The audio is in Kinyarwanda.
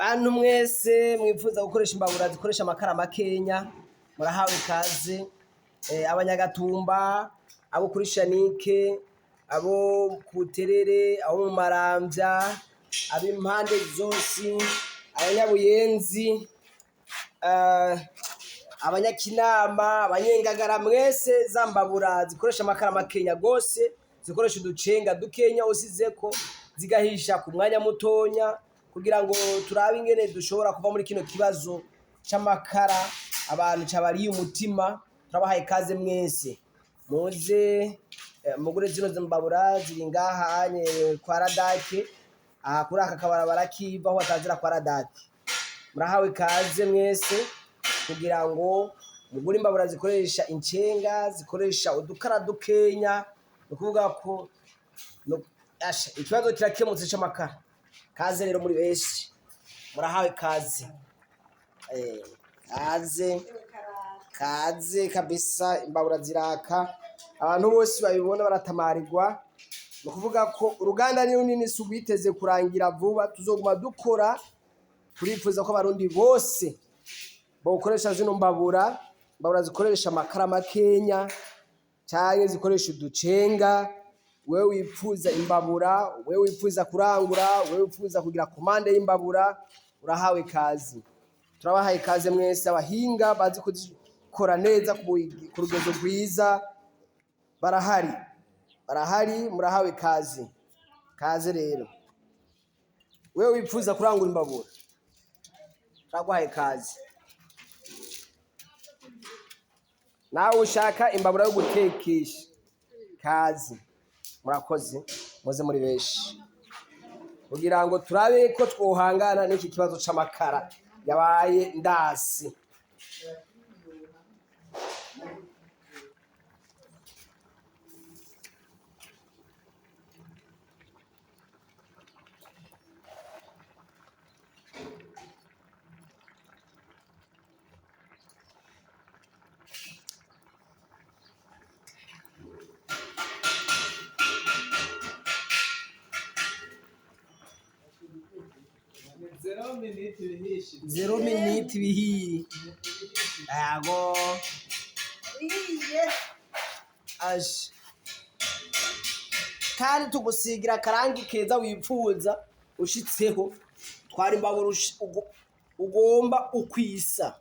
Bantu mwese mwifuza gukoresha imbabura zikoresha amakara makenya murahawe ikaze. Abanyagatumba, abo kuri Shanike, abo kuterere, abo mu Maramvya, ab'impande zose, abanyabuyenzi, abanyakinama, abanyengagara, mwese za mbabura zikoresha amakara makenya gose, zikoresha uducenga dukenya usizeko zigahisha ku mwanya mutonya, kugira ngo turabe ingene dushobora kuva muri kino kibazo c'amakara abantu cabariye umutima. Turabahaye ikaze mwese, muze mugure zino mbabura ziri ngaha kwa Radake, aha kuri aka kabarabara kiva aho batazira kwa Radake. Murahawe ikaze mwese kugira ngo mugure imbabura zikoresha incenga, zikoresha udukara dukenya, nukuvuga ko ikibazo kirakemutse c'amakara. Kaze rero muri benshi, murahawe kaze. Kaze kabisa, imbabura ziraka, abantu bose babibona baratamarirwa. Nukuvuga ko uruganda ni runini, sugwiteze kurangira vuba, tuzoguma dukora. Turifuza ko abarundi bose bokoresha zino mbabura zikoresha amakara makenya canke zikoresha uducenga. Wewe wipfuza imbabura, wewe wipfuza kurangura, wewe wipfuza kugira komande y'imbabura, urahawe ikaze. Turabahaye ikaze mwese, abahinga bazi kuzikora neza ku rugezo rwiza barahari, murahawe ikaze. Kaze rero wewe wipfuza kurangura imbabura, turaguhaye ikaze. Nawe ushaka imbabura yo gutekesha, kaze. Murakoze, muze muri benshi kugira ngo turabe ko twohangana n'iki kibazo c'amakara yabaye ndasi. Zero minute bihiye. Yago. Ash. Kandi tugusigira karangi keza wipfuza ushitseho, twari imbabura ugomba ukwisa.